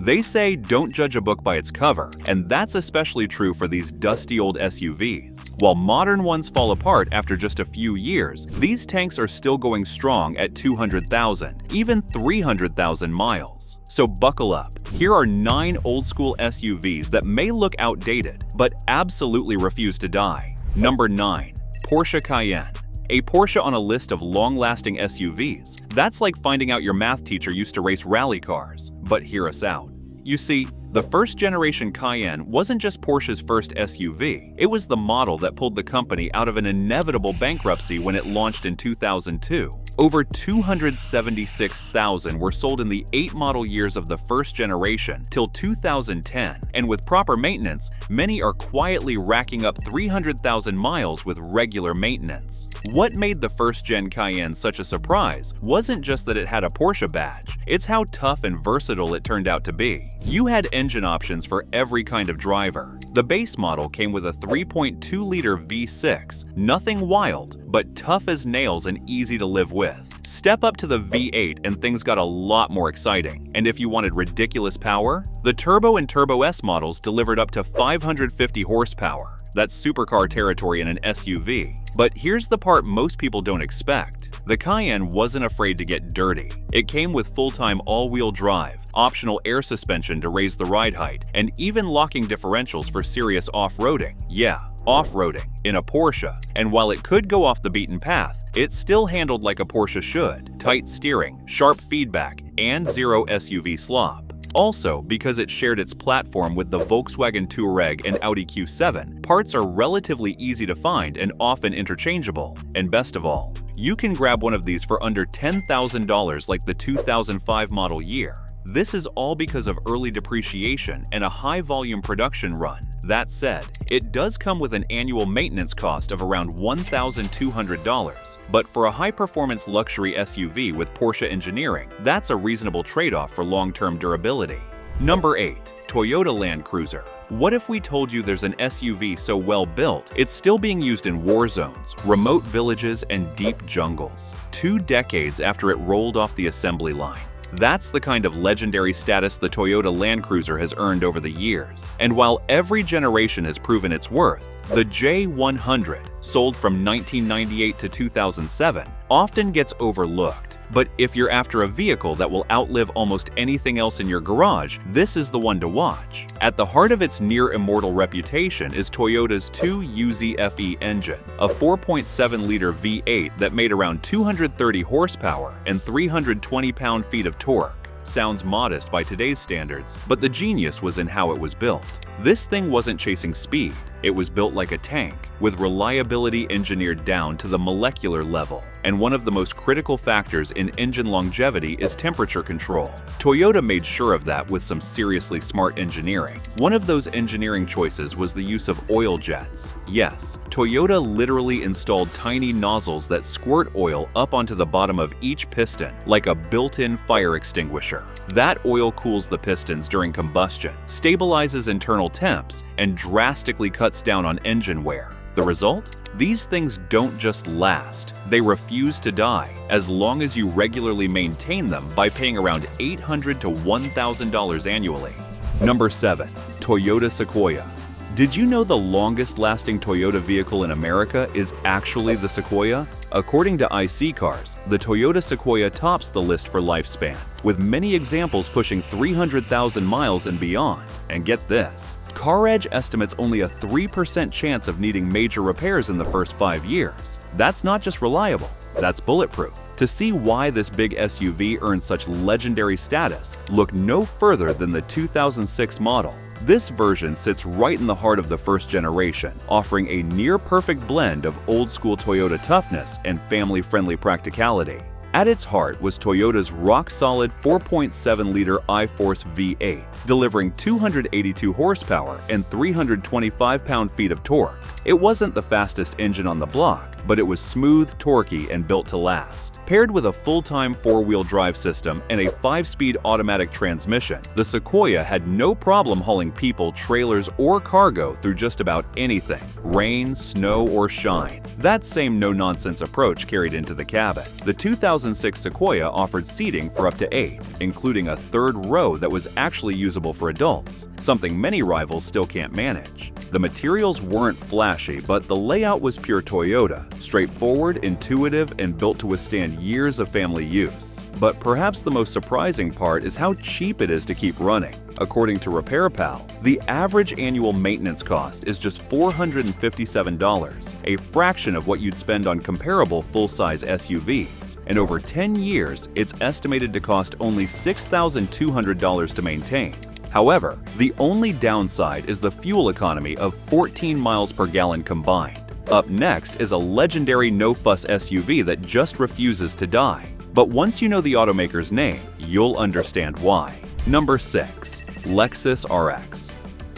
They say don't judge a book by its cover, and that's especially true for these dusty old SUVs. While modern ones fall apart after just a few years, these tanks are still going strong at 200,000, even 300,000 miles. So buckle up. Here are 9 old-school SUVs that may look outdated, but absolutely refuse to die. Number 9. Porsche Cayenne. A Porsche on a list of long-lasting SUVs. That's like finding out your math teacher used to race rally cars. But hear us out. You see, the first-generation Cayenne wasn't just Porsche's first SUV. It was the model that pulled the company out of an inevitable bankruptcy when it launched in 2002. Over 276,000 were sold in the 8 model years of the first generation till 2010, and with proper maintenance, many are quietly racking up 300,000 miles with regular maintenance. What made the first-gen Cayenne such a surprise wasn't just that it had a Porsche badge, it's how tough and versatile it turned out to be. You had engine options for every kind of driver. The base model came with a 3.2-liter V6, nothing wild, but tough as nails and easy to live with. Step up to the V8 and things got a lot more exciting. And if you wanted ridiculous power, the Turbo and Turbo S models delivered up to 550 horsepower. That's supercar territory in an SUV. But here's the part most people don't expect. The Cayenne wasn't afraid to get dirty. It came with full-time all-wheel drive, optional air suspension to raise the ride height, and even locking differentials for serious off-roading. Yeah, off-roading in a Porsche. And while it could go off the beaten path, it still handled like a Porsche should. Tight steering, sharp feedback, and zero SUV slop. Also, because it shared its platform with the Volkswagen Touareg and Audi Q7, parts are relatively easy to find and often interchangeable. And best of all, you can grab one of these for under $10,000 like the 2005 model year. This is all because of early depreciation and a high-volume production run. That said, it does come with an annual maintenance cost of around $1,200. But for a high-performance luxury SUV with Porsche engineering, that's a reasonable trade-off for long-term durability. Number 8. Toyota Land Cruiser. What if we told you there's an SUV so well built, it's still being used in war zones, remote villages, and deep jungles, 2 decades after it rolled off the assembly line? That's the kind of legendary status the Toyota Land Cruiser has earned over the years. And while every generation has proven its worth, the J100, sold from 1998 to 2007, often gets overlooked. But if you're after a vehicle that will outlive almost anything else in your garage, this is the one to watch. At the heart of its near-immortal reputation is Toyota's 2UZ-FE engine, a 4.7-liter V8 that made around 230 horsepower and 320 pound-feet of torque. Sounds modest by today's standards, but the genius was in how it was built. This thing wasn't chasing speed, it was built like a tank, with reliability engineered down to the molecular level. And one of the most critical factors in engine longevity is temperature control. Toyota made sure of that with some seriously smart engineering. One of those engineering choices was the use of oil jets. Yes, Toyota literally installed tiny nozzles that squirt oil up onto the bottom of each piston, like a built-in fire extinguisher. That oil cools the pistons during combustion, stabilizes internal temps, and drastically cuts down on engine wear. The result? These things don't just last, they refuse to die, as long as you regularly maintain them by paying around $800 to $1,000 annually. Number 7. Toyota Sequoia. Did you know the longest-lasting Toyota vehicle in America is actually the Sequoia? According to IC Cars, the Toyota Sequoia tops the list for lifespan, with many examples pushing 300,000 miles and beyond. And get this, CarEdge estimates only a 3% chance of needing major repairs in the first 5 years. That's not just reliable, that's bulletproof. To see why this big SUV earned such legendary status, look no further than the 2006 model. This version sits right in the heart of the first generation, offering a near-perfect blend of old-school Toyota toughness and family-friendly practicality. At its heart was Toyota's rock-solid 4.7-liter iForce V8, delivering 282 horsepower and 325 pound-feet of torque. It wasn't the fastest engine on the block, but it was smooth, torquey, and built to last. Paired with a full-time four-wheel drive system and a 5-speed automatic transmission, the Sequoia had no problem hauling people, trailers, or cargo through just about anything, rain, snow, or shine. That same no-nonsense approach carried into the cabin. The 2006 Sequoia offered seating for up to 8, including a third row that was actually usable for adults, something many rivals still can't manage. The materials weren't flashy, but the layout was pure Toyota, straightforward, intuitive, and built to withstand years of family use. But perhaps the most surprising part is how cheap it is to keep running. According to RepairPal, the average annual maintenance cost is just $457, a fraction of what you'd spend on comparable full-size SUVs. And over 10 years, it's estimated to cost only $6,200 to maintain. However, the only downside is the fuel economy of 14 miles per gallon combined. Up next is a legendary no-fuss SUV that just refuses to die. But once you know the automaker's name, you'll understand why. Number 6. Lexus RX.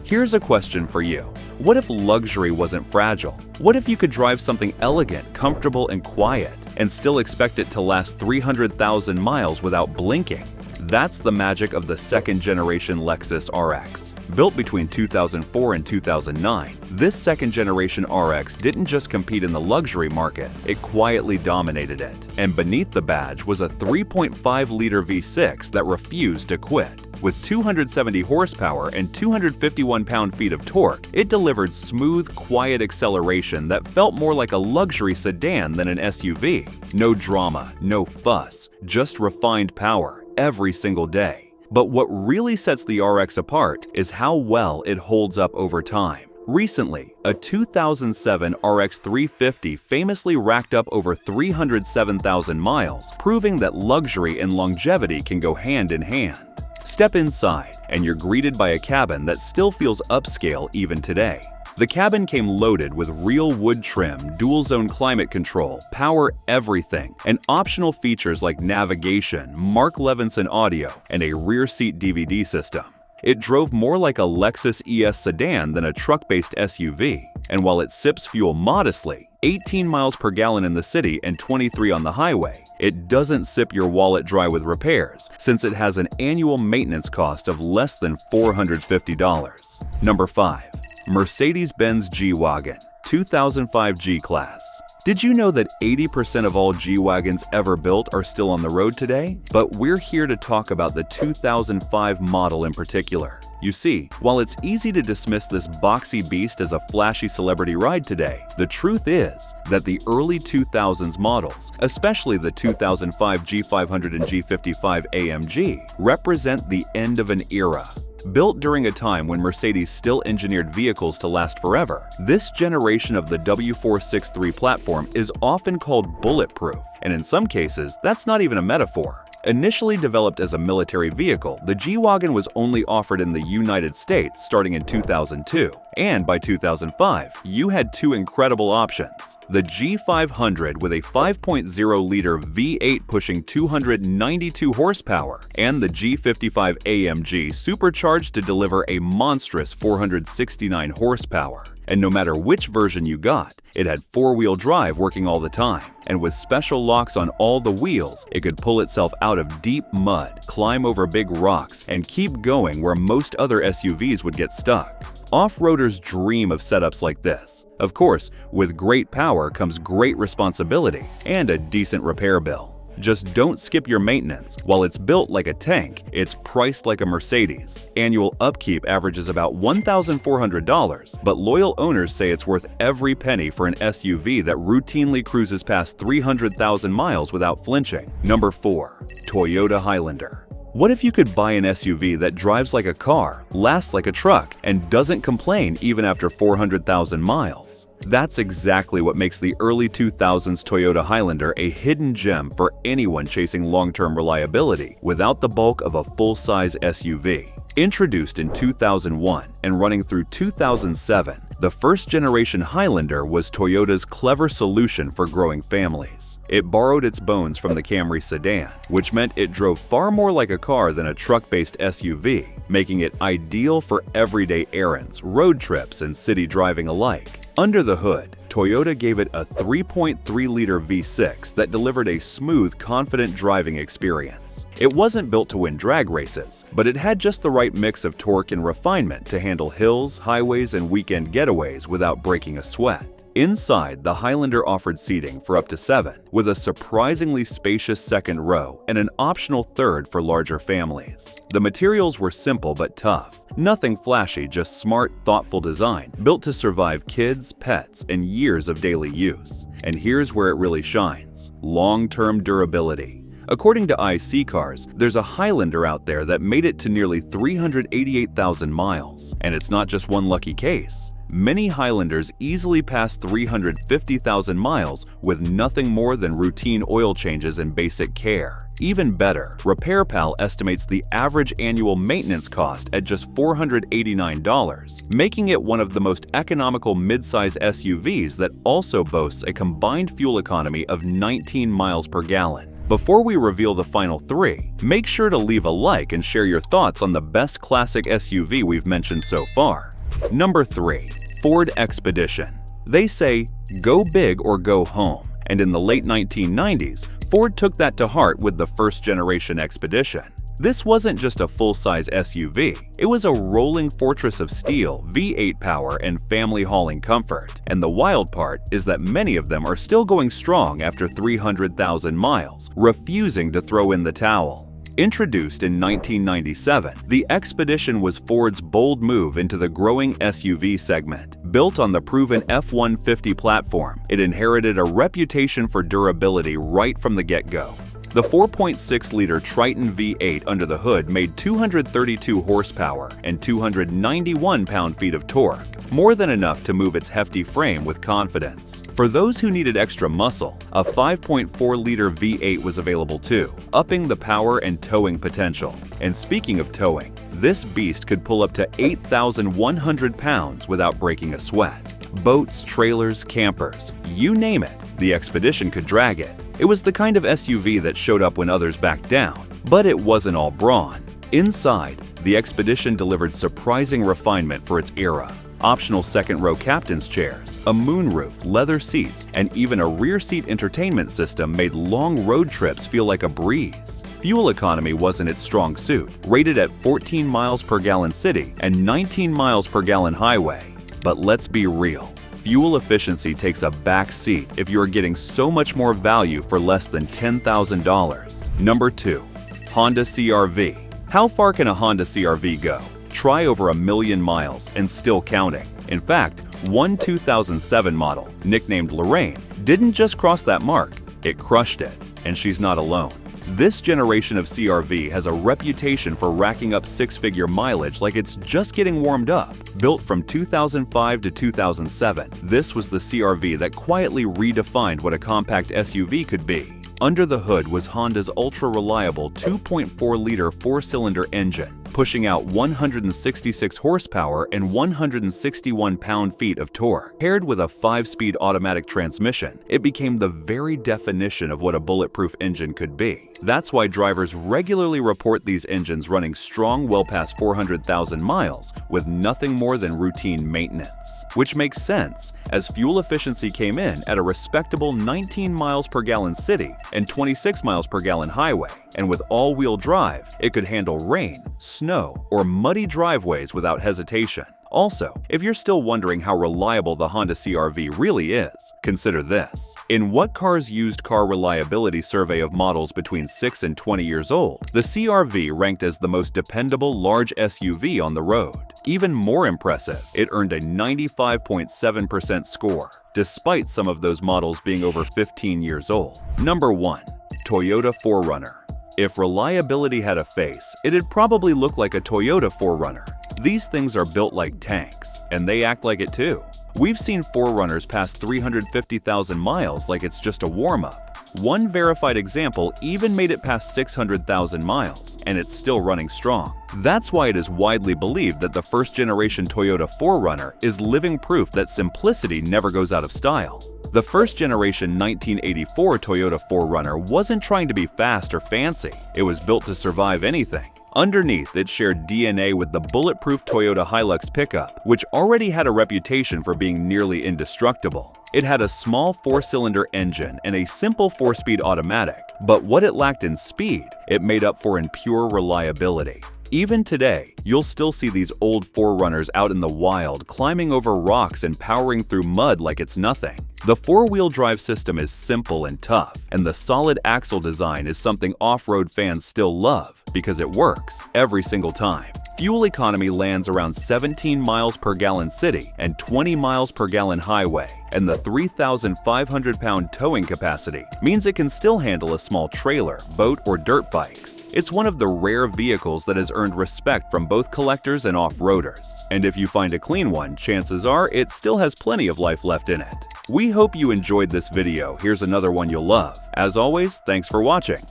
Here's a question for you. What if luxury wasn't fragile? What if you could drive something elegant, comfortable, and quiet, and still expect it to last 300,000 miles without blinking? That's the magic of the second-generation Lexus RX. Built between 2004 and 2009, this second-generation RX didn't just compete in the luxury market, it quietly dominated it. And beneath the badge was a 3.5-liter V6 that refused to quit. With 270 horsepower and 251 pound-feet of torque, it delivered smooth, quiet acceleration that felt more like a luxury sedan than an SUV. No drama, no fuss, just refined power every single day. But what really sets the RX apart is how well it holds up over time. Recently, a 2007 RX 350 famously racked up over 307,000 miles, proving that luxury and longevity can go hand in hand. Step inside, and you're greeted by a cabin that still feels upscale even today. The cabin came loaded with real wood trim, dual-zone climate control, power everything, and optional features like navigation, Mark Levinson audio, and a rear-seat DVD system. It drove more like a Lexus ES sedan than a truck-based SUV, and while it sips fuel modestly, 18 miles per gallon in the city and 23 on the highway, it doesn't sip your wallet dry with repairs, since it has an annual maintenance cost of less than $450. Number 5. Mercedes-Benz G Wagon, 2005 G-Class. Did you know that 80% of all G-Wagons ever built are still on the road today? But we're here to talk about the 2005 model in particular. You see, while it's easy to dismiss this boxy beast as a flashy celebrity ride today, the truth is that the early 2000s models, especially the 2005 G500 and G55 AMG, represent the end of an era. Built during a time when Mercedes still engineered vehicles to last forever, this generation of the W463 platform is often called bulletproof, and in some cases, that's not even a metaphor. Initially developed as a military vehicle, the G-Wagon was only offered in the United States starting in 2002, and by 2005, you had two incredible options. The G500 with a 5.0-liter V8 pushing 292 horsepower, and the G55 AMG supercharged to deliver a monstrous 469 horsepower. And no matter which version you got, it had four-wheel drive working all the time, and with special locks on all the wheels, it could pull itself out of deep mud, climb over big rocks, and keep going where most other SUVs would get stuck. Off-roaders dream of setups like this. Of course, with great power comes great responsibility and a decent repair bill. Just don't skip your maintenance. While it's built like a tank, it's priced like a Mercedes. Annual upkeep averages about $1,400, but loyal owners say it's worth every penny for an SUV that routinely cruises past 300,000 miles without flinching. Number 4. Toyota Highlander. What if you could buy an SUV that drives like a car, lasts like a truck, and doesn't complain even after 400,000 miles? That's exactly what makes the early 2000s Toyota Highlander a hidden gem for anyone chasing long-term reliability without the bulk of a full-size SUV. Introduced in 2001 and running through 2007, the first-generation Highlander was Toyota's clever solution for growing families. It borrowed its bones from the Camry sedan, which meant it drove far more like a car than a truck-based SUV, making it ideal for everyday errands, road trips, and city driving alike. Under the hood, Toyota gave it a 3.3-liter V6 that delivered a smooth, confident driving experience. It wasn't built to win drag races, but it had just the right mix of torque and refinement to handle hills, highways, and weekend getaways without breaking a sweat. Inside, the Highlander offered seating for up to 7, with a surprisingly spacious second row and an optional third for larger families. The materials were simple but tough. Nothing flashy, just smart, thoughtful design, built to survive kids, pets, and years of daily use. And here's where it really shines: long-term durability. According to IC Cars, there's a Highlander out there that made it to nearly 388,000 miles. And it's not just one lucky case. Many Highlanders easily pass 350,000 miles with nothing more than routine oil changes and basic care. Even better, RepairPal estimates the average annual maintenance cost at just $489, making it one of the most economical midsize SUVs that also boasts a combined fuel economy of 19 miles per gallon. Before we reveal the final 3, make sure to leave a like and share your thoughts on the best classic SUV we've mentioned so far. Number 3. Ford Expedition. They say, go big or go home, and in the late 1990s, Ford took that to heart with the first-generation Expedition. This wasn't just a full-size SUV, it was a rolling fortress of steel, V8 power, and family hauling comfort. And the wild part is that many of them are still going strong after 300,000 miles, refusing to throw in the towel. Introduced in 1997, the Expedition was Ford's bold move into the growing SUV segment. Built on the proven F-150 platform, it inherited a reputation for durability right from the get-go. The 4.6-liter Triton V8 under the hood made 232 horsepower and 291 pound-feet of torque, more than enough to move its hefty frame with confidence. For those who needed extra muscle, a 5.4-liter V8 was available too, upping the power and towing potential. And speaking of towing, this beast could pull up to 8,100 pounds without breaking a sweat. Boats, trailers, campers, you name it, the Expedition could drag it. It was the kind of SUV that showed up when others backed down, but it wasn't all brawn. Inside, the Expedition delivered surprising refinement for its era. Optional second-row captain's chairs, a moonroof, leather seats, and even a rear-seat entertainment system made long road trips feel like a breeze. Fuel economy wasn't its strong suit, rated at 14 miles per gallon city and 19 miles per gallon highway. But let's be real. Fuel efficiency takes a back seat if you are getting so much more value for less than $10,000. Number 2. Honda CR-V. How far can a Honda CR-V go? Try over 1 million miles and still counting. In fact, one 2007 model, nicknamed Lorraine, didn't just cross that mark, it crushed it. And she's not alone. This generation of CR-V has a reputation for racking up 6-figure mileage like it's just getting warmed up. Built from 2005 to 2007, this was the CR-V that quietly redefined what a compact SUV could be. Under the hood was Honda's ultra-reliable 2.4-liter 4-cylinder engine, pushing out 166 horsepower and 161 pound-feet of torque. Paired with a 5-speed automatic transmission, it became the very definition of what a bulletproof engine could be. That's why drivers regularly report these engines running strong well past 400,000 miles with nothing more than routine maintenance. Which makes sense, as fuel efficiency came in at a respectable 19 miles per gallon city and 26 miles per gallon highway, and with all-wheel drive, it could handle rain, snow, or muddy driveways without hesitation. Also, if you're still wondering how reliable the Honda CR-V really is, consider this. In What Cars Used Car Reliability survey of models between 6 and 20 years old, the CR-V ranked as the most dependable large SUV on the road. Even more impressive, it earned a 95.7% score, despite some of those models being over 15 years old. Number 1. Toyota 4Runner. If reliability had a face, it'd probably look like a Toyota 4Runner. These things are built like tanks, and they act like it too. We've seen 4Runners pass 350,000 miles like it's just a warm-up. One verified example even made it past 600,000 miles, and it's still running strong. That's why it is widely believed that the first-generation Toyota 4Runner is living proof that simplicity never goes out of style. The first-generation 1984 Toyota 4Runner wasn't trying to be fast or fancy. It was built to survive anything. Underneath, it shared DNA with the bulletproof Toyota Hilux pickup, which already had a reputation for being nearly indestructible. It had a small 4-cylinder engine and a simple 4-speed automatic, but what it lacked in speed, it made up for in pure reliability. Even today, you'll still see these old 4Runners out in the wild, climbing over rocks and powering through mud like it's nothing. The 4-wheel drive system is simple and tough, and the solid axle design is something off-road fans still love because it works every single time. Fuel economy lands around 17 miles per gallon city and 20 miles per gallon highway, and the 3,500-pound towing capacity means it can still handle a small trailer, boat, or dirt bikes. It's one of the rare vehicles that has earned respect from both collectors and off-roaders. And if you find a clean one, chances are it still has plenty of life left in it. We hope you enjoyed this video. Here's another one you'll love. As always, thanks for watching.